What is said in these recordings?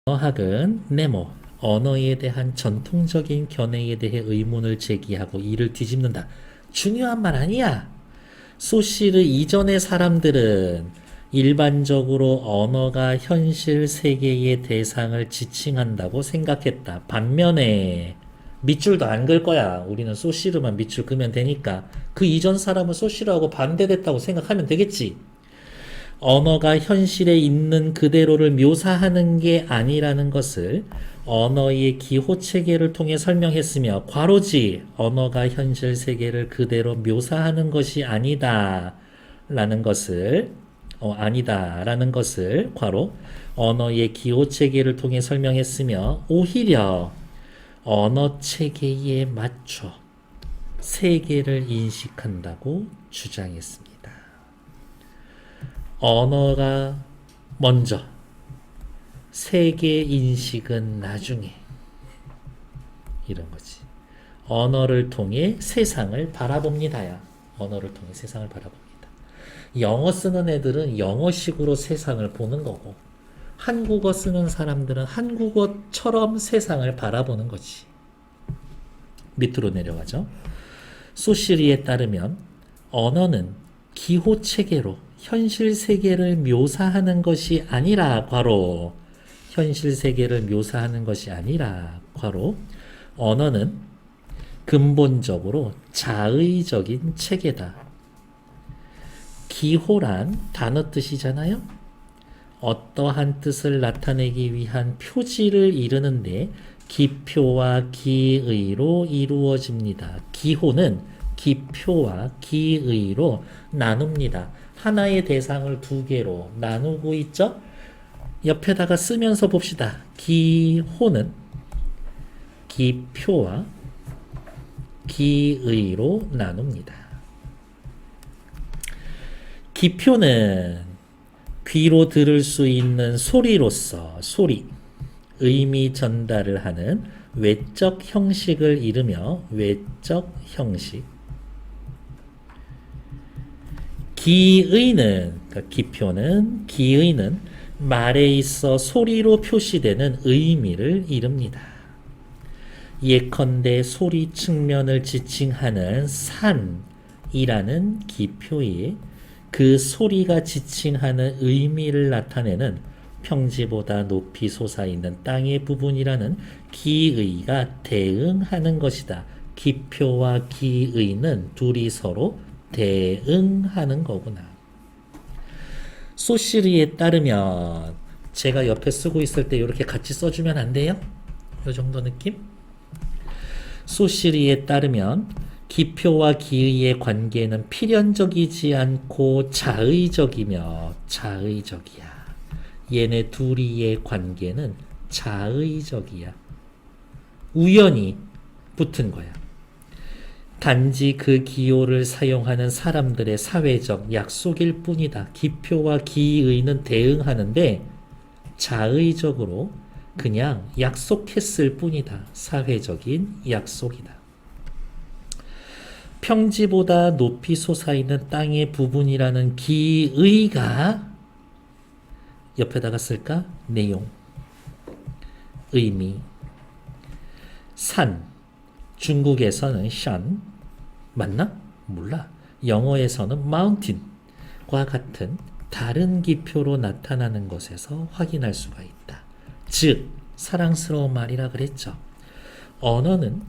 언어학은 네모, 언어에 대한 전통적인 견해에 대해 의문을 제기하고 이를 뒤집는다. 중요한 말 아니야. 소시르 이전의 사람들은 일반적으로 언어가 현실 세계의 대상을 지칭한다고 생각했다. 반면에 밑줄도 안 긋을 거야. 우리는 소시르만 밑줄 그면 되니까. 그 이전 사람은 소시르하고 반대됐다고 생각하면 되겠지. 언어가 현실에 있는 그대로를 묘사하는 게 아니라는 것을 언어의 기호 체계를 통해 설명했으며, 괄호지 언어가 현실 세계를 그대로 묘사하는 것이 아니다라는 것을 아니다라는 것을 괄호 언어의 기호 체계를 통해 설명했으며, 오히려 언어 체계에 맞춰 세계를 인식한다고 주장했습니다. 언어가 먼저, 세계 인식은 나중에. 이런 거지. 언어를 통해 세상을 바라봅니다야. 언어를 통해 세상을 바라봅니다. 영어 쓰는 애들은 영어식으로 세상을 보는 거고, 한국어 쓰는 사람들은 한국어처럼 세상을 바라보는 거지. 밑으로 내려가죠. 소시리에 따르면 언어는 기호 체계로 현실 세계를 묘사하는 것이 아니라, 괄호 현실 세계를 묘사하는 것이 아니라, 괄호 언어는 근본적으로 자의적인 체계다. 기호란 단어 뜻이잖아요. 어떠한 뜻을 나타내기 위한 표지를 이루는데 기표와 기의로 이루어집니다. 기호는 기표와 기의로 나눕니다. 하나의 대상을 두 개로 나누고 있죠? 옆에다가 쓰면서 봅시다. 기호는 기표와 기의로 나눕니다. 기표는 귀로 들을 수 있는 소리로서 소리, 의미 전달을 하는 외적 형식을 이르며 외적 형식. 기의는, 그러니까 기표는, 기의는 말에 있어 소리로 표시되는 의미를 이릅니다. 예컨대 소리 측면을 지칭하는 산이라는 기표에 그 소리가 지칭하는 의미를 나타내는 평지보다 높이 솟아있는 땅의 부분이라는 기의가 대응하는 것이다. 기표와 기의는 둘이 서로 대응하는 거구나. 소시리에 따르면, 제가 옆에 쓰고 있을 때 이렇게 같이 써주면 안 돼요? 이 정도 느낌? 소시리에 따르면 기표와 기의의 관계는 필연적이지 않고 자의적이며, 자의적이야. 얘네 둘이의 관계는 자의적이야. 우연히 붙은 거야. 단지 그 기호를 사용하는 사람들의 사회적 약속일 뿐이다. 기표와 기의는 대응하는데 자의적으로 그냥 약속했을 뿐이다. 사회적인 약속이다. 평지보다 높이 솟아있는 땅의 부분이라는 기의가 옆에다가 쓸까? 내용, 의미. 산, 중국에서는 산, 맞나? 몰라. 영어에서는 mountain과 같은 다른 기표로 나타나는 것에서 확인할 수가 있다. 즉, 사랑스러운 말이라 그랬죠. 언어는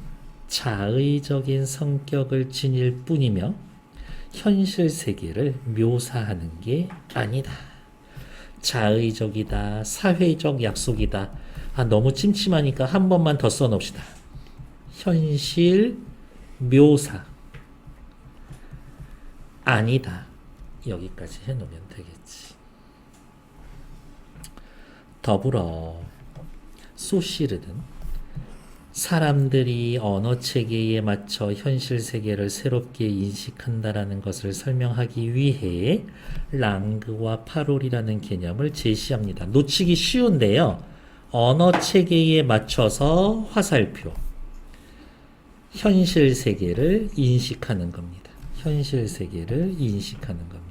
자의적인 성격을 지닐 뿐이며 현실 세계를 묘사하는 게 아니다. 자의적이다, 사회적 약속이다. 너무 찜찜하니까 한 번만 더 써놓읍시다. 현실 묘사 아니다. 여기까지 해놓으면 되겠지. 더불어 소시르는 사람들이 언어 체계에 맞춰 현실 세계를 새롭게 인식한다라는 것을 설명하기 위해 랑그와 파롤이라는 개념을 제시합니다. 놓치기 쉬운데요. 언어 체계에 맞춰서 화살표, 현실 세계를 인식하는 겁니다. 현실 세계를 인식하는 겁니다.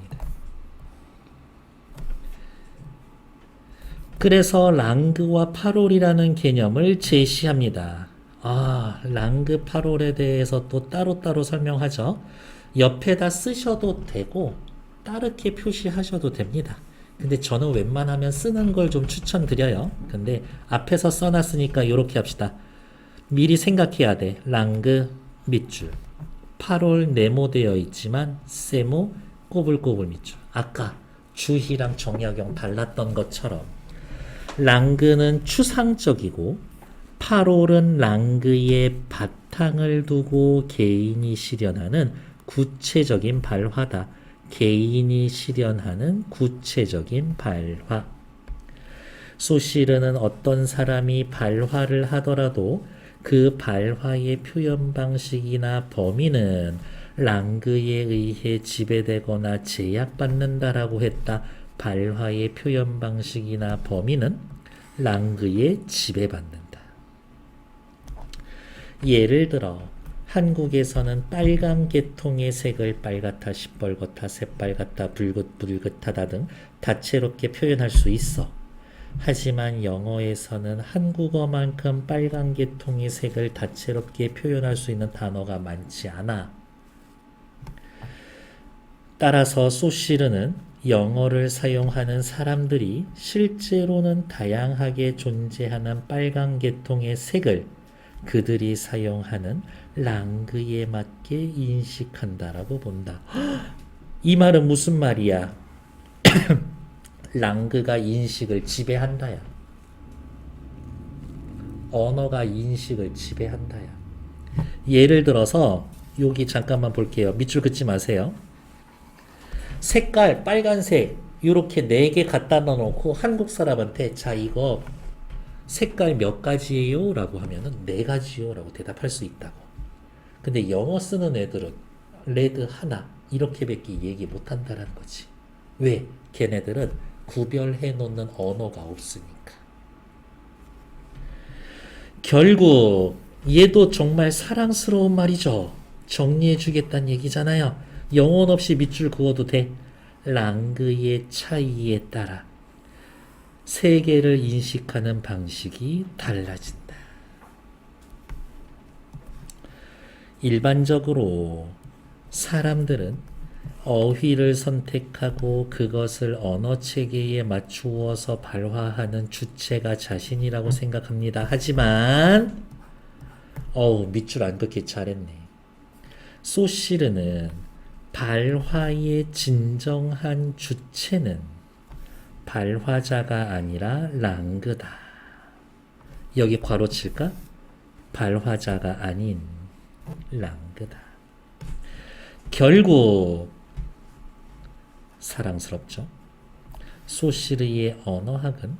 그래서 랑그와 파롤이라는 개념을 제시합니다. 랑그 파롤에 대해서 또 따로따로 설명하죠. 옆에다 쓰셔도 되고 따르게 표시하셔도 됩니다. 근데 저는 웬만하면 쓰는 걸 좀 추천드려요. 근데 앞에서 써놨으니까 이렇게 합시다. 미리 생각해야 돼. 랑그 밑줄, 파롤 네모되어 있지만 세모 꼬불꼬불 밑줄. 아까 주희랑 정약용 달랐던 것처럼 랑그는 추상적이고 파롤은 랑그의 바탕을 두고 개인이 실현하는 구체적인 발화다. 개인이 실현하는 구체적인 발화. 소시르는 어떤 사람이 발화를 하더라도 그 발화의 표현 방식이나 범위는 랑그에 의해 지배되거나 제약받는다라고 했다. 발화의 표현 방식이나 범위는 랑그에 지배받는다. 예를 들어 한국에서는 빨간 계통의 색을 빨갛다, 시뻘겋다, 새빨갛다, 붉긋하다 등 다채롭게 표현할 수 있어. 하지만 영어에서는 한국어만큼 빨간 계통의 색을 다채롭게 표현할 수 있는 단어가 많지 않아. 따라서 소시르는 영어를 사용하는 사람들이 실제로는 다양하게 존재하는 빨간 계통의 색을 그들이 사용하는 랑그에 맞게 인식한다라고 본다. 이 말은 무슨 말이야? 랑그가 인식을 지배한다야. 언어가 인식을 지배한다야. 예를 들어서 여기 잠깐만 볼게요. 밑줄 긋지 마세요. 색깔 빨간색 이렇게 4개 갖다 놓고 한국 사람한테 자 이거 색깔 몇 가지예요? 라고 하면은 4가지요 라고 대답할 수 있다고. 근데 영어 쓰는 애들은 레드 하나 이렇게밖에 얘기 못한다는 거지. 왜? 걔네들은 구별해 놓는 언어가 없으니까. 결국 얘도 정말 사랑스러운 말이죠. 정리해 주겠다는 얘기잖아요. 영혼 없이 밑줄 그어도 돼. 랑그의 차이에 따라 세계를 인식하는 방식이 달라진다. 일반적으로 사람들은 어휘를 선택하고 그것을 언어 체계에 맞추어서 발화하는 주체가 자신이라고 생각합니다. 하지만 밑줄 안 긋기 잘했네. 소시르는 발화의 진정한 주체는 발화자가 아니라 랑그다. 여기 괄호 칠까? 발화자가 아닌 랑그다. 결국 사랑스럽죠. 소시르의 언어학은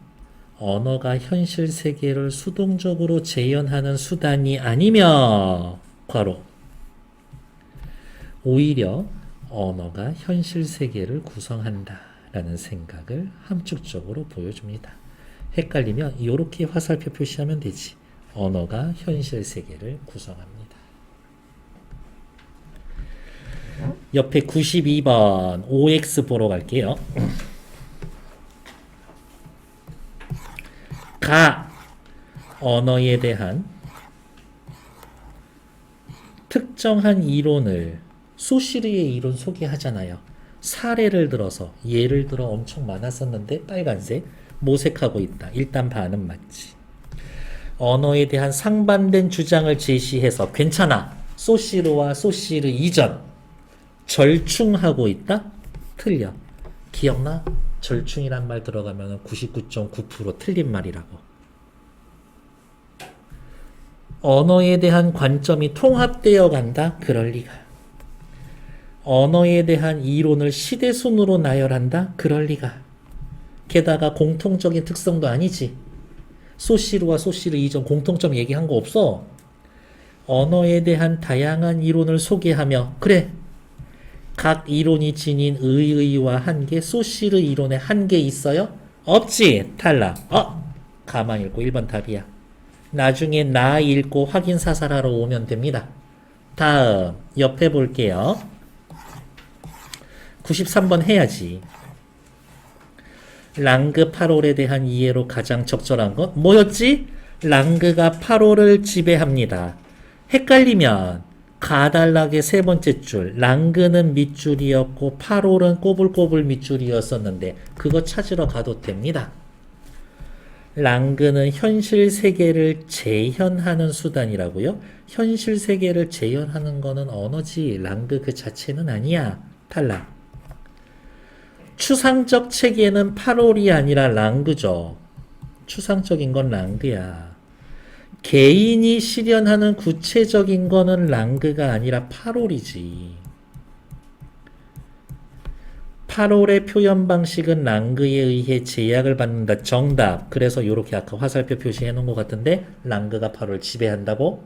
언어가 현실 세계를 수동적으로 재현하는 수단이 아니며 괄호 오히려 언어가 현실 세계를 구성한다 라는 생각을 함축적으로 보여줍니다. 헷갈리면 이렇게 화살표 표시하면 되지. 언어가 현실 세계를 구성합니다. 옆에 92번 OX 보러 갈게요. 가 언어에 대한 특정한 이론을 소시르의 이론 소개하잖아요. 사례를 들어서 예를 들어 엄청 많았었는데 빨간색 모색하고 있다. 일단 반은 맞지. 언어에 대한 상반된 주장을 제시해서 괜찮아. 소시르와 소시르 이전 절충하고 있다? 틀려. 기억나? 절충이란 말 들어가면 99.9% 틀린 말이라고. 언어에 대한 관점이 통합되어 간다? 그럴 리가. 언어에 대한 이론을 시대순으로 나열한다? 그럴 리가. 게다가 공통적인 특성도 아니지. 소시르와 소시르 이전 공통점 얘기한 거 없어. 언어에 대한 다양한 이론을 소개하며 그래. 각 이론이 지닌 의의와 한계, 소시르 이론에 한계 있어요? 없지. 탈락. 가만히 읽고 1번 답이야. 나중에 나 읽고 확인 사살하러 오면 됩니다. 다음 옆에 볼게요. 93번 해야지. 랑그 8홀에 대한 이해로 가장 적절한 건 뭐였지? 랑그가 8홀을 지배합니다. 헷갈리면 가달락의 세 번째 줄, 랑그는 밑줄이었고 8홀은 꼬불꼬불 밑줄이었었는데 그거 찾으러 가도 됩니다. 랑그는 현실 세계를 재현하는 수단이라고요? 현실 세계를 재현하는 거는 언어지 랑그 그 자체는 아니야. 탈락. 추상적 체계는 8홀이 아니라 랑그죠. 추상적인 건 랑그야. 개인이 실현하는 구체적인 거는 랑그가 아니라 8홀이지. 8홀의 표현 방식은 랑그에 의해 제약을 받는다. 정답. 그래서 이렇게 아까 화살표 표시해 놓은 것 같은데 랑그가 8홀 지배한다고?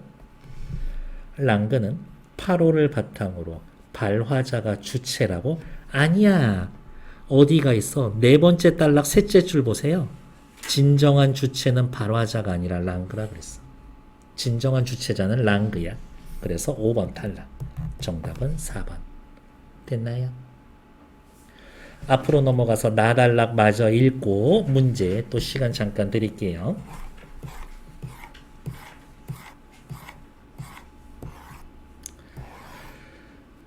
랑그는 8홀을 바탕으로 발화자가 주체라고? 아니야. 어디가 있어? 네 번째 단락 셋째 줄 보세요. 진정한 주체는 발화자가 아니라 랑그라 그랬어. 진정한 주체자는 랑그야. 그래서 5번 탈락. 정답은 4번. 됐나요? 앞으로 넘어가서 나달락 마저 읽고 문제 또 시간 잠깐 드릴게요.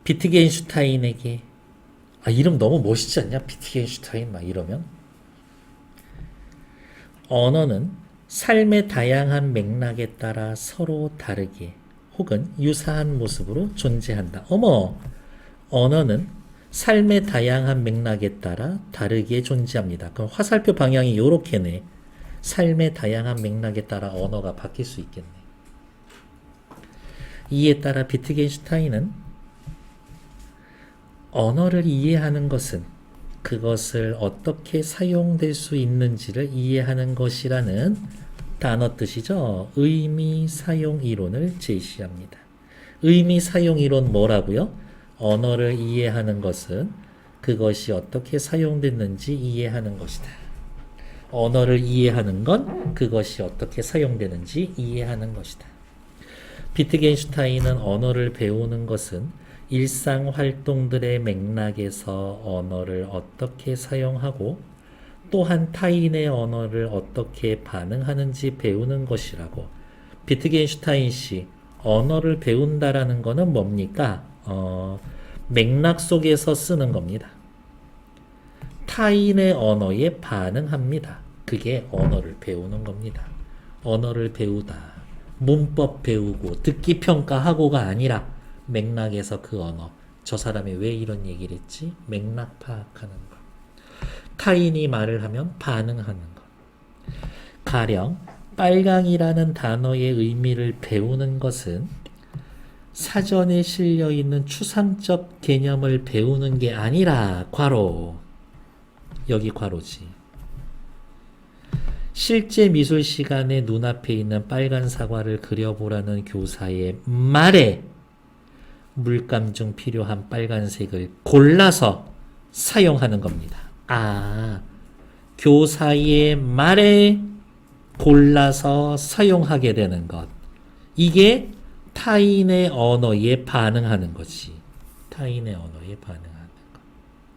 비트겐슈타인에게 이름 너무 멋있지 않냐? 비트겐슈타인 막 이러면 언어는 삶의 다양한 맥락에 따라 서로 다르게 혹은 유사한 모습으로 존재한다. 어머! 언어는 삶의 다양한 맥락에 따라 다르게 존재합니다. 그럼 화살표 방향이 이렇게네. 삶의 다양한 맥락에 따라 언어가 바뀔 수 있겠네. 이에 따라 비트겐슈타인은 언어를 이해하는 것은 그것을 어떻게 사용될 수 있는지를 이해하는 것이라는 단어 뜻이죠. 의미 사용 이론을 제시합니다. 의미 사용 이론 뭐라고요? 언어를 이해하는 것은 그것이 어떻게 사용됐는지 이해하는 것이다. 언어를 이해하는 건 그것이 어떻게 사용되는지 이해하는 것이다. 비트겐슈타인은 언어를 배우는 것은 일상 활동들의 맥락에서 언어를 어떻게 사용하고 또한 타인의 언어를 어떻게 반응하는지 배우는 것이라고. 비트겐슈타인 씨, 언어를 배운다라는 것은 뭡니까? 맥락 속에서 쓰는 겁니다. 타인의 언어에 반응합니다. 그게 언어를 배우는 겁니다. 언어를 배우다. 문법 배우고 듣기 평가하고가 아니라 맥락에서 그 언어. 저 사람이 왜 이런 얘기를 했지? 맥락 파악하는 것. 타인이 말을 하면 반응하는 것. 가령 빨강이라는 단어의 의미를 배우는 것은 사전에 실려 있는 추상적 개념을 배우는 게 아니라 괄호. 여기 괄호지. 실제 미술 시간에 눈앞에 있는 빨간 사과를 그려보라는 교사의 말에 물감 중 필요한 빨간색을 골라서 사용하는 겁니다. 교사의 말에 골라서 사용하게 되는 것. 이게 타인의 언어에 반응하는 거지. 타인의 언어에 반응하는 것.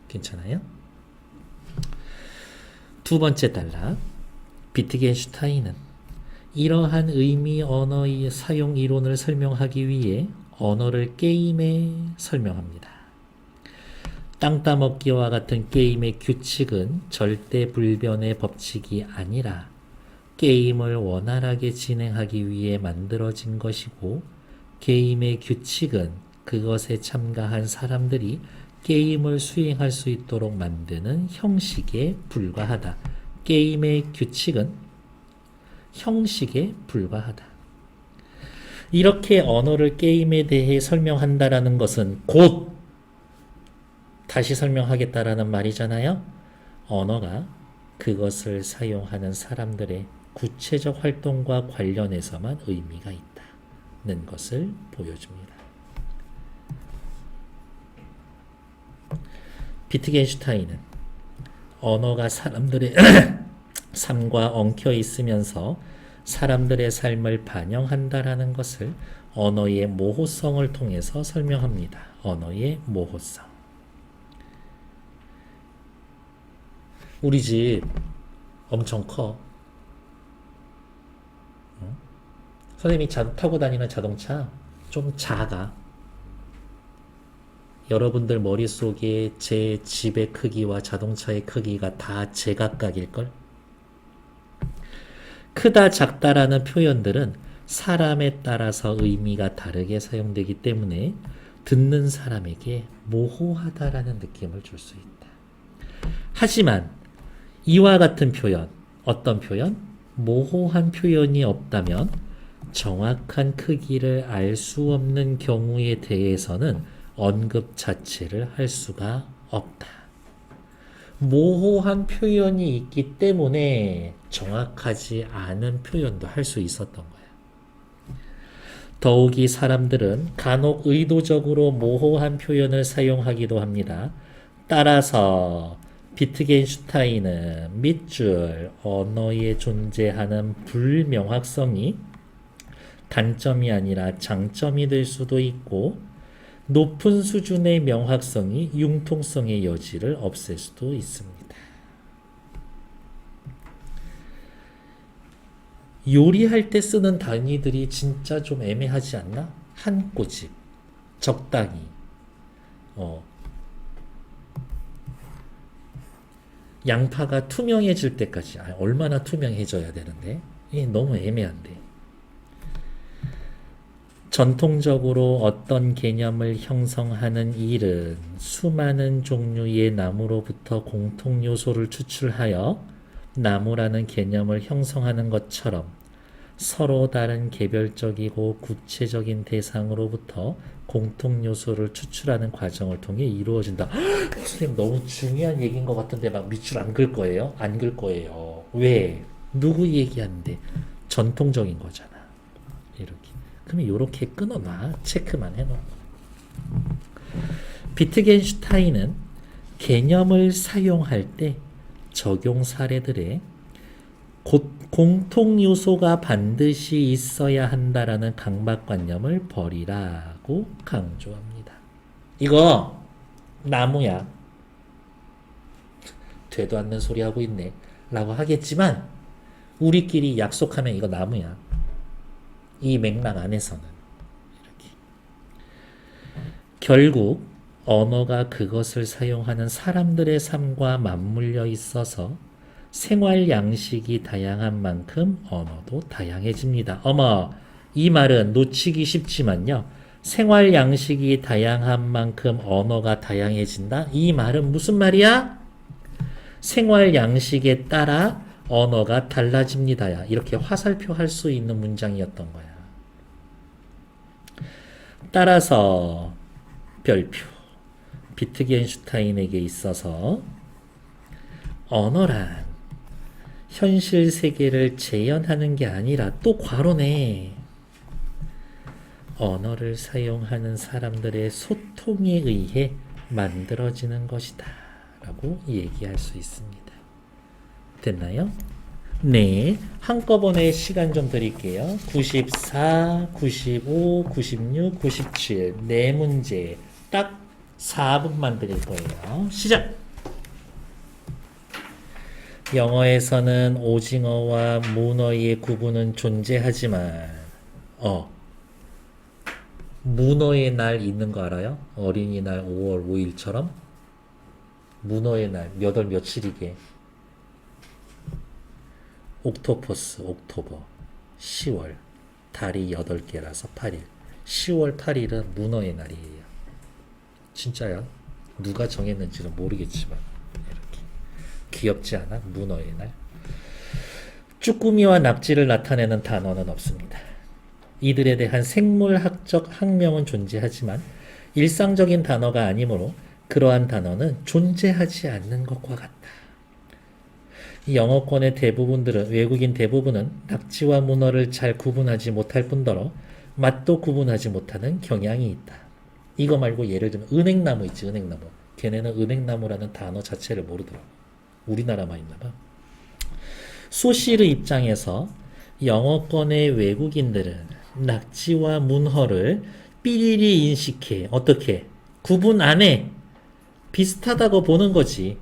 괜찮아요? 두 번째 단락. 비트겐슈타인은 이러한 의미 언어의 사용 이론을 설명하기 위해 언어를 게임에 설명합니다. 땅 따먹기와 같은 게임의 규칙은 절대 불변의 법칙이 아니라 게임을 원활하게 진행하기 위해 만들어진 것이고 게임의 규칙은 그것에 참가한 사람들이 게임을 수행할 수 있도록 만드는 형식에 불과하다. 게임의 규칙은 형식에 불과하다. 이렇게 언어를 게임에 대해 설명한다라는 것은 곧 다시 설명하겠다라는 말이잖아요. 언어가 그것을 사용하는 사람들의 구체적 활동과 관련해서만 의미가 있다는 것을 보여줍니다. 비트겐슈타인은 언어가 사람들의 삶과 엉켜 있으면서 사람들의 삶을 반영한다라는 것을 언어의 모호성을 통해서 설명합니다. 언어의 모호성. 우리 집 엄청 커. 선생님이 타고 다니는 자동차 좀 작아. 여러분들 머릿속에 제 집의 크기와 자동차의 크기가 다 제각각일걸? 크다, 작다라는 표현들은 사람에 따라서 의미가 다르게 사용되기 때문에 듣는 사람에게 모호하다라는 느낌을 줄 수 있다. 하지만 이와 같은 표현, 어떤 표현? 모호한 표현이 없다면 정확한 크기를 알 수 없는 경우에 대해서는 언급 자체를 할 수가 없다. 모호한 표현이 있기 때문에 정확하지 않은 표현도 할 수 있었던 거야. 더욱이 사람들은 간혹 의도적으로 모호한 표현을 사용하기도 합니다. 따라서 비트겐슈타인은 밑줄 언어에 존재하는 불명확성이 단점이 아니라 장점이 될 수도 있고 높은 수준의 명확성이 융통성의 여지를 없앨 수도 있습니다. 요리할 때 쓰는 단위들이 진짜 좀 애매하지 않나? 한 꼬집, 적당히, 양파가 투명해질 때까지, 얼마나 투명해져야 되는데? 이게 너무 애매한데. 전통적으로 어떤 개념을 형성하는 일은 수많은 종류의 나무로부터 공통 요소를 추출하여 나무라는 개념을 형성하는 것처럼 서로 다른 개별적이고 구체적인 대상으로부터 공통 요소를 추출하는 과정을 통해 이루어진다. 선생님 너무 중요한 얘기인 것 같은데 막 밑줄 안 글 거예요? 안 글 거예요. 왜? 누구 얘기하는데? 전통적인 거잖아. 이렇게. 그러면 이렇게 끊어놔. 체크만 해놓고. 비트겐슈타인은 개념을 사용할 때 적용 사례들에 공통 요소가 반드시 있어야 한다라는 강박관념을 버리라고 강조합니다. 이거 나무야. 되도 않는 소리 하고 있네. 라고 하겠지만 우리끼리 약속하면 이거 나무야. 이 맥락 안에서는 이렇게. 결국 언어가 그것을 사용하는 사람들의 삶과 맞물려 있어서 생활 양식이 다양한 만큼 언어도 다양해집니다. 어머, 이 말은 놓치기 쉽지만요. 생활 양식이 다양한 만큼 언어가 다양해진다? 이 말은 무슨 말이야? 생활 양식에 따라 언어가 달라집니다야. 이렇게 화살표 할 수 있는 문장이었던 거야. 따라서 별표. 비트겐슈타인에게 있어서 언어란 현실 세계를 재현하는 게 아니라 또 괄호네. 언어를 사용하는 사람들의 소통에 의해 만들어지는 것이다. 라고 얘기할 수 있습니다. 됐나요? 네. 한꺼번에 시간 좀 드릴게요. 94, 95, 96, 97. 네 문제. 딱 4분만 드릴 거예요. 시작! 영어에서는 오징어와 문어의 구분은 존재하지만 문어의 날 있는 거 알아요? 어린이날 5월 5일처럼 문어의 날 몇 월 며칠이게 옥토퍼스 옥토버 10월 달이 8개라서 8일 10월 8일은 문어의 날이에요. 진짜야. 누가 정했는지는 모르겠지만 이렇게 귀엽지 않아? 문어의 날. 쭈꾸미와 낙지를 나타내는 단어는 없습니다. 이들에 대한 생물학적 학명은 존재하지만 일상적인 단어가 아니므로 그러한 단어는 존재하지 않는 것과 같다. 이 영어권의 외국인 대부분은 낙지와 문어를 잘 구분하지 못할 뿐더러 맛도 구분하지 못하는 경향이 있다. 이거 말고 예를 들면 은행나무 있지, 은행나무. 걔네는 은행나무라는 단어 자체를 모르더라고. 우리나라만 있나봐. 소시르 입장에서 영어권의 외국인들은 낙지와 문어를 삐리리 인식해. 어떻게? 구분 안 해. 비슷하다고 보는 거지.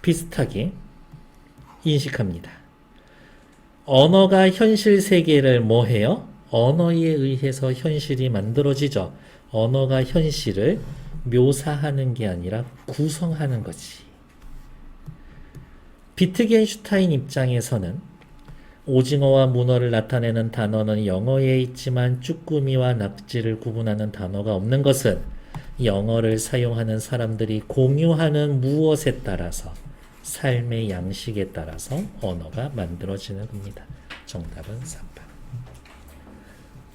비슷하게 인식합니다. 언어가 현실 세계를 뭐 해요? 언어에 의해서 현실이 만들어지죠. 언어가 현실을 묘사하는 게 아니라 구성하는 거지. 비트겐슈타인 입장에서는 오징어와 문어를 나타내는 단어는 영어에 있지만 쭈꾸미와 낙지를 구분하는 단어가 없는 것은 영어를 사용하는 사람들이 공유하는 무엇에 따라서 삶의 양식에 따라서 언어가 만들어지는 겁니다. 정답은 3번.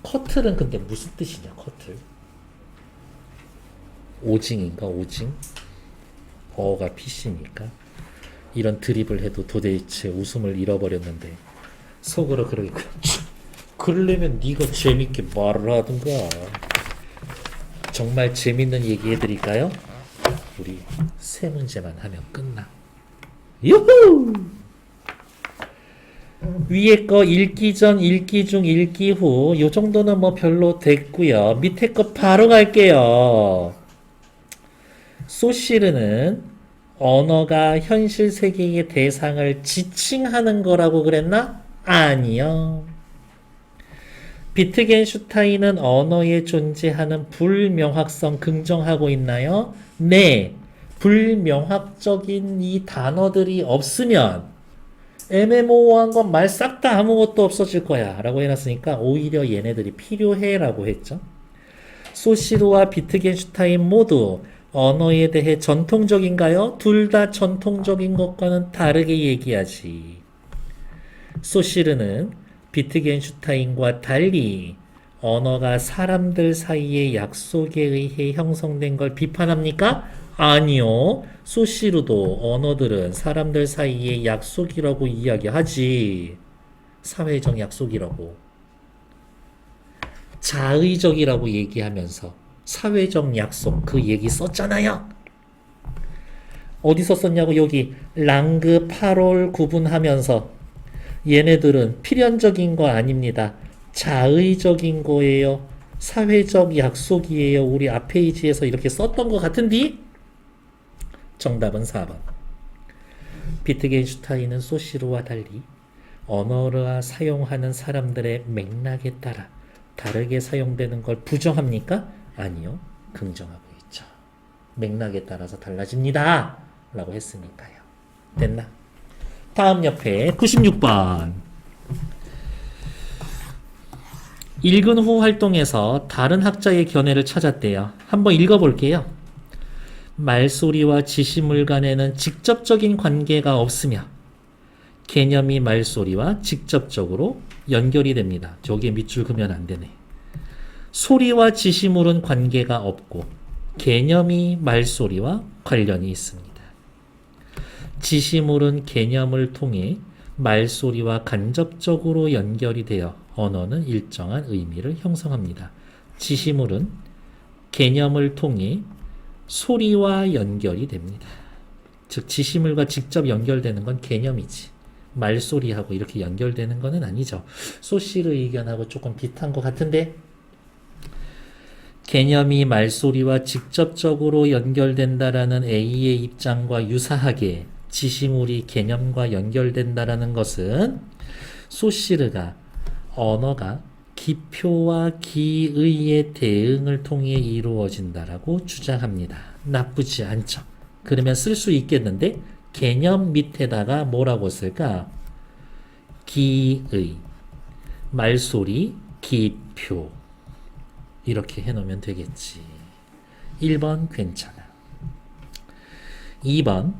커틀은 근데 무슨 뜻이냐? 커틀 오징인가? 오징? 어가 피시니까 이런 드립을 해도 도대체 웃음을 잃어버렸는데 속으로 그러게 그러려면 네가 재밌게 말을 하든가. 정말 재밌는 얘기 해드릴까요? 우리 세 문제만 하면 끝나. 유후! 위에 거 읽기 전, 읽기 중, 읽기 후 요 정도는 뭐 별로 됐고요. 밑에 거 바로 갈게요. 소시르는 언어가 현실 세계의 대상을 지칭하는 거라고 그랬나? 아니요. 비트겐슈타인은 언어에 존재하는 불명확성 긍정하고 있나요? 네. 불명확적인 이 단어들이 없으면 애매모호한 건 말 싹 다 아무것도 없어질 거야 라고 해놨으니까 오히려 얘네들이 필요해 라고 했죠. 소시르와 비트겐슈타인 모두 언어에 대해 전통적인가요? 둘 다 전통적인 것과는 다르게 얘기하지. 소시르는 비트겐슈타인과 달리 언어가 사람들 사이의 약속에 의해 형성된 걸 비판합니까? 아니요. 소시르도 언어들은 사람들 사이의 약속이라고 이야기하지. 사회적 약속이라고. 자의적이라고 얘기하면서 사회적 약속 그 얘기 썼잖아요. 어디서 썼냐고. 여기 랑그 파롤 구분하면서 얘네들은 필연적인 거 아닙니다. 자의적인 거예요. 사회적 약속이에요. 우리 앞 페이지에서 이렇게 썼던 것 같은데? 정답은 4번. 비트겐슈타인은 소시르와 달리 언어를 사용하는 사람들의 맥락에 따라 다르게 사용되는 걸 부정합니까? 아니요. 긍정하고 있죠. 맥락에 따라서 달라집니다. 라고 했으니까요. 됐나? 다음 옆에 96번. 읽은 후 활동에서 다른 학자의 견해를 찾았대요. 한번 읽어볼게요. 말소리와 지시물 간에는 직접적인 관계가 없으며 개념이 말소리와 직접적으로 연결이 됩니다. 저기에 밑줄 그으면 안 되네. 소리와 지시물은 관계가 없고 개념이 말소리와 관련이 있습니다. 지시물은 개념을 통해 말소리와 간접적으로 연결이 되어 언어는 일정한 의미를 형성합니다. 지시물은 개념을 통해 소리와 연결이 됩니다. 즉 지시물과 직접 연결되는 건 개념이지 말소리하고 이렇게 연결되는 것은 아니죠. 소시르 의견하고 조금 비슷한 것 같은데 개념이 말소리와 직접적으로 연결된다라는 A의 입장과 유사하게 지시물이 개념과 연결된다라는 것은 소시르가 언어가 기표와 기의의 대응을 통해 이루어진다라고 주장합니다. 나쁘지 않죠. 그러면 쓸 수 있겠는데 개념 밑에다가 뭐라고 쓸까? 기의, 말소리, 기표 이렇게 해놓으면 되겠지. 1번 괜찮아. 2번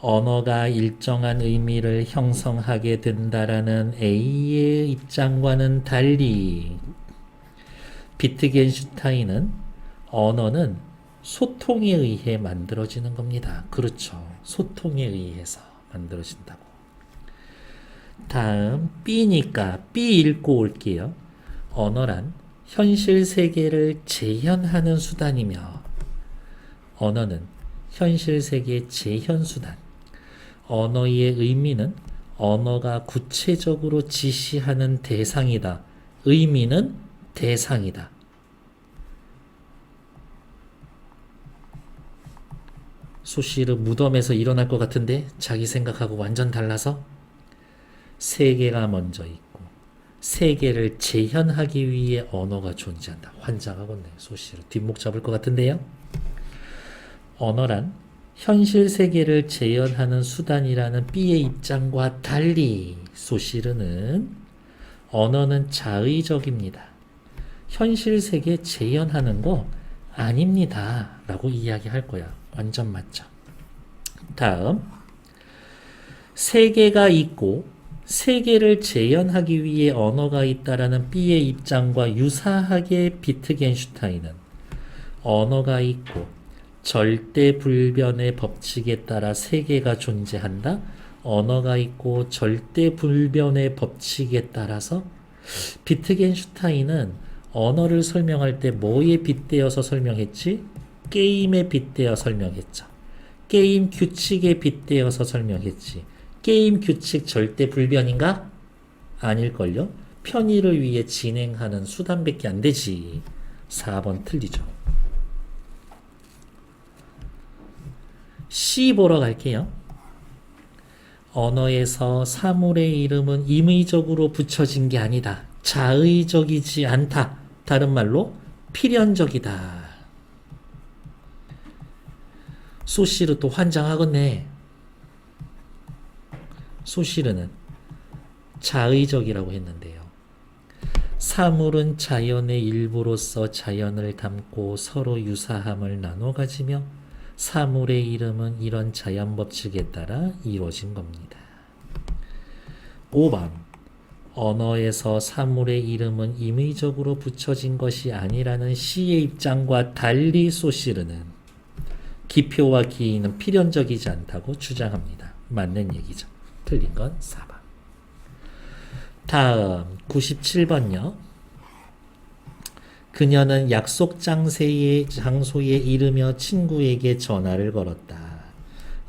언어가 일정한 의미를 형성하게 된다라는 A의 입장과는 달리 비트겐슈타인은 언어는 소통에 의해 만들어지는 겁니다. 그렇죠. 소통에 의해서 만들어진다고. 다음 B니까 B 읽고 올게요. 언어란 현실 세계를 재현하는 수단이며 언어는 현실 세계의 재현 수단. 언어의 의미는 언어가 구체적으로 지시하는 대상이다. 의미는 대상이다. 소시르 무덤에서 일어날 것 같은데 자기 생각하고 완전 달라서 세계가 먼저 있고 세계를 재현하기 위해 언어가 존재한다. 환장하겠네. 소시르 뒷목 잡을 것 같은데요. 언어란 현실 세계를 재현하는 수단이라는 B의 입장과 달리 소시르는 언어는 자의적입니다. 현실 세계 재현하는 거 아닙니다. 라고 이야기할 거야. 완전 맞죠. 다음 세계가 있고 세계를 재현하기 위해 언어가 있다라는 B의 입장과 유사하게 비트겐슈타인은 언어가 있고 절대 불변의 법칙에 따라 세계가 존재한다. 언어가 있고 절대 불변의 법칙에 따라서 비트겐슈타인은 언어를 설명할 때 뭐에 빗대어서 설명했지? 게임에 빗대어 설명했죠. 게임 규칙에 빗대어서 설명했지. 게임 규칙 절대 불변인가? 아닐걸요? 편의를 위해 진행하는 수단밖에 안 되지. 4번 틀리죠. C 보러 갈게요. 언어에서 사물의 이름은 임의적으로 붙여진 게 아니다. 자의적이지 않다. 다른 말로 필연적이다. 소시르 또 환장하겠네. 소시르는 자의적이라고 했는데요. 사물은 자연의 일부로서 자연을 담고 서로 유사함을 나눠 가지며 사물의 이름은 이런 자연 법칙에 따라 이루어진 겁니다. 5번 언어에서 사물의 이름은 임의적으로 붙여진 것이 아니라는 C의 입장과 달리 소시르는 기표와 기인은 필연적이지 않다고 주장합니다. 맞는 얘기죠. 틀린 건 4번. 다음 97번요. 그녀는 약속 장소에 이르며 친구에게 전화를 걸었다.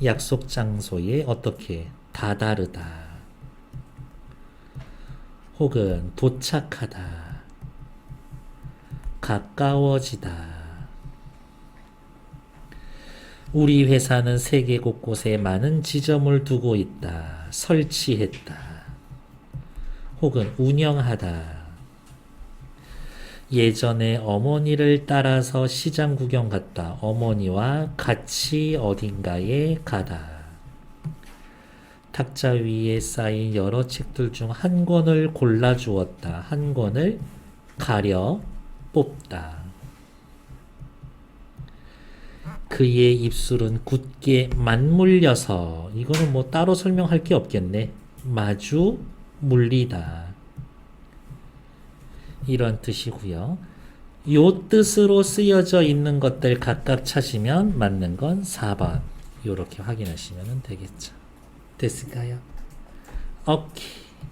약속 장소에 어떻게 다다르다. 혹은 도착하다. 가까워지다. 우리 회사는 세계 곳곳에 많은 지점을 두고 있다. 설치했다. 혹은 운영하다. 예전에 어머니를 따라서 시장 구경 갔다. 어머니와 같이 어딘가에 가다. 탁자 위에 쌓인 여러 책들 중 한 권을 골라주었다. 한 권을 가려 뽑다. 그의 입술은 굳게 맞물려서, 이거는 뭐 따로 설명할 게 없겠네. 마주 물리다. 이런 뜻이고요. 요 뜻으로 쓰여져 있는 것들 각각 찾으면 맞는 건 4번. 이렇게 확인하시면 되겠죠. 됐을까요? 오케이.